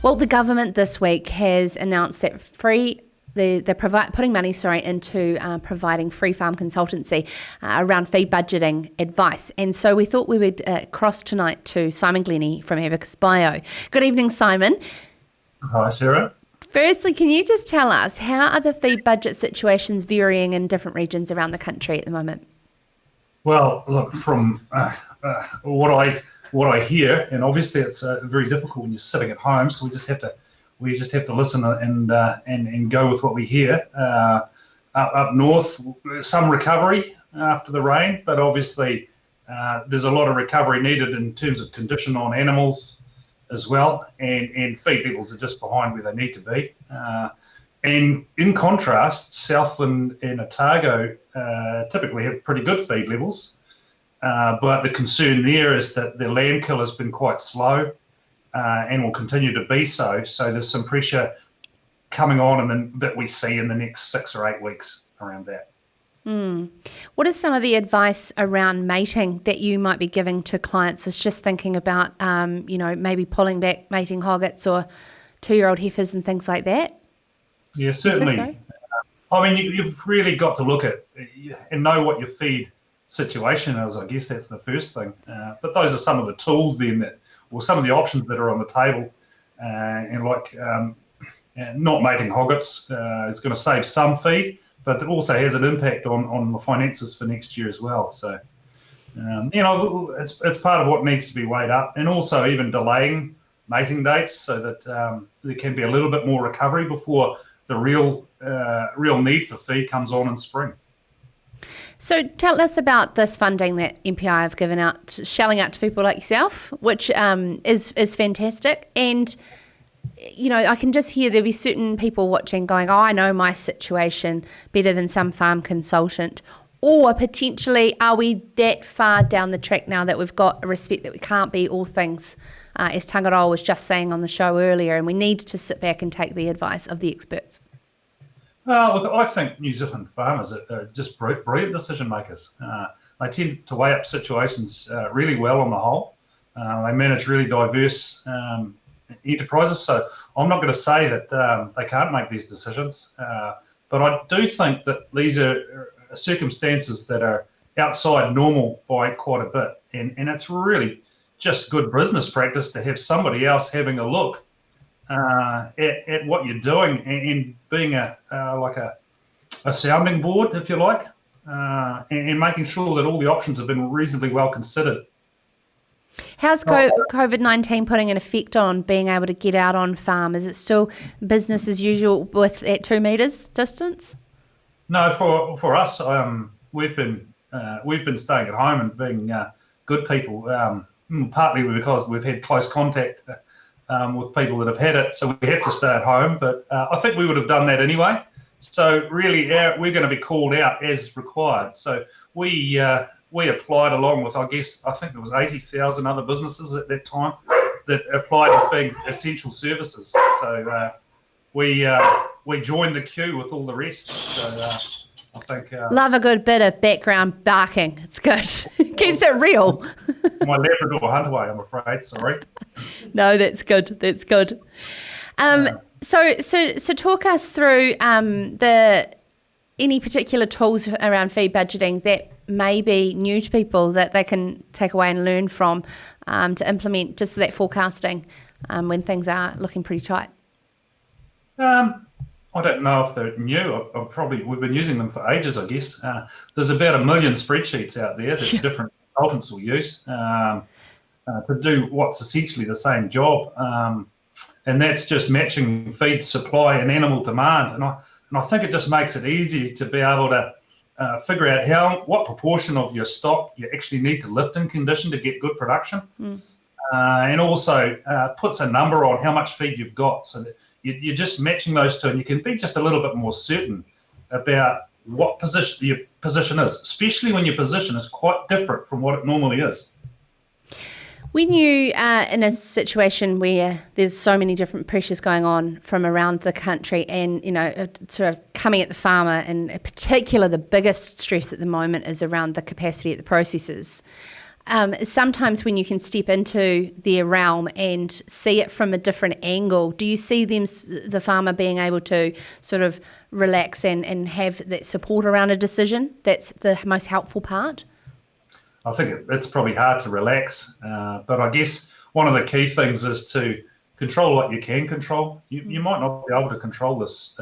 Well, the government this week has announced that they're putting money into providing free farm consultancy around feed budgeting advice. And so we thought we would cross tonight to Simon Glennie from AbacusBio. Good evening, Simon. Hi, Sarah. Firstly, can you just tell us, how are the feed budget situations varying in different regions around the country at the moment? Well, look, from what I hear, and obviously it's very difficult when you're sitting at home, so we just have to listen and go with what we hear. Up north, some recovery after the rain, but obviously there's a lot of recovery needed in terms of condition on animals as well, and feed levels are just behind where they need to be. And in contrast, Southland and Otago typically have pretty good feed levels, but the concern there is that the lamb kill has been quite slow and will continue to be so. So there's some pressure coming on and that we see in the next 6 or 8 weeks around that. What is some of the advice around mating that you might be giving to clients? It's just thinking about, maybe pulling back mating hoggets or 2-year-old heifers and things like that. Yeah, certainly. I mean, you've really got to look at and know what your feed situation is. I guess that's the first thing. But those are some of the tools then or some of the options that are on the table. And like not mating hoggets is going to save some feed, but it also has an impact on the finances for next year as well. So, it's part of what needs to be weighed up, and also even delaying mating dates so that there can be a little bit more recovery before the real need for feed comes on in spring. So tell us about this funding that MPI have given out, shelling out to people like yourself, which is fantastic. And I can just hear there'll be certain people watching going, oh, I know my situation better than some farm consultant. Or potentially, are we that far down the track now that we've got a respect that we can't be all things, as Tangaroa was just saying on the show earlier, and we need to sit back and take the advice of the experts? Look, I think New Zealand farmers are just brilliant decision makers. They tend to weigh up situations really well on the whole. They manage really diverse enterprises, so I'm not going to say that they can't make these decisions, but I do think that these are circumstances that are outside normal by quite a bit, and it's really just good business practice to have somebody else having a look at what you're doing and being a sounding board, if you like, and making sure that all the options have been reasonably well considered. How's COVID-19 putting an effect on being able to get out on farm? Is it still business as usual at 2 metres distance? No, for us, we've been staying at home and being good people, partly because we've had close contact with people that have had it, so we have to stay at home. But I think we would have done that anyway. So really, we're going to be called out as required. So we applied along with, I think there was 80,000 other businesses at that time that applied as being essential services. So we joined the queue with all the rest. So I think love a good bit of background barking. It's good. Keeps it real. My Labrador Huntaway, I'm afraid. Sorry. No, that's good. That's good. So talk us through any particular tools around feed budgeting that may be new to people that they can take away and learn from to implement just that forecasting when things are looking pretty tight. I don't know if they're new. We've been using them for ages, I guess. There's about 1 million spreadsheets out there that different consultants will use to do what's essentially the same job. And that's just matching feed supply and animal demand. And I think it just makes it easy to be able to figure out what proportion of your stock you actually need to lift in condition to get good production. And also puts a number on how much feed you've got, so that you're just matching those two, and you can be just a little bit more certain about what position your position is, especially when your position is quite different from what it normally is. When you are in a situation where there's so many different pressures going on from around the country and, sort of coming at the farmer, and in particular the biggest stress at the moment is around the capacity at the processors, sometimes when you can step into their realm and see it from a different angle, do you see the farmer being able to sort of relax and have that support around a decision? That's the most helpful part? I think it's probably hard to relax, but I guess one of the key things is to control what you can control. You might not be able to control this,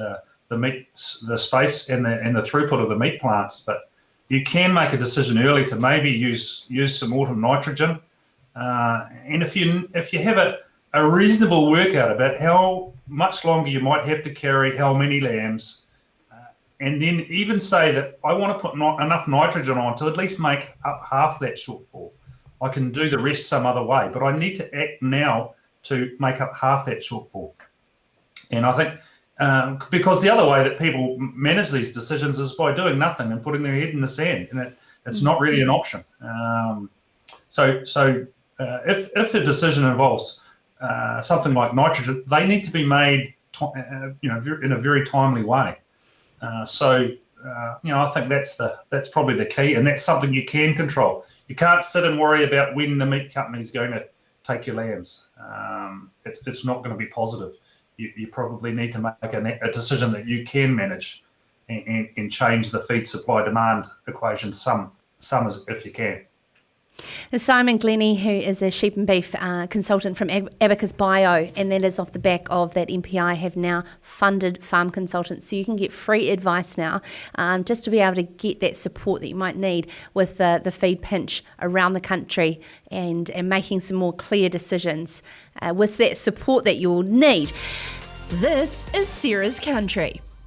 the space and the throughput of the meat plants, but you can make a decision early to maybe use some autumn nitrogen, and if you have a reasonable workout about how much longer you might have to carry how many lambs, and then even say that I want to put enough nitrogen on to at least make up half that shortfall. I can do the rest some other way, but I need to act now to make up half that shortfall. And I think because the other way that people manage these decisions is by doing nothing and putting their head in the sand, and it's not really an option. So if a decision involves something like nitrogen, they need to be made, in a very timely way. I think that's probably the key, and that's something you can control. You can't sit and worry about when the meat company is going to take your lambs. It's not going to be positive. You probably need to make a decision that you can manage and change the feed supply demand equation some if you can. Simon Glennie, who is a sheep and beef consultant from AbacusBio, and that is off the back of that MPI have now funded farm consultants. So you can get free advice now just to be able to get that support that you might need with the feed pinch around the country and making some more clear decisions with that support that you'll need. This is Sarah's Country.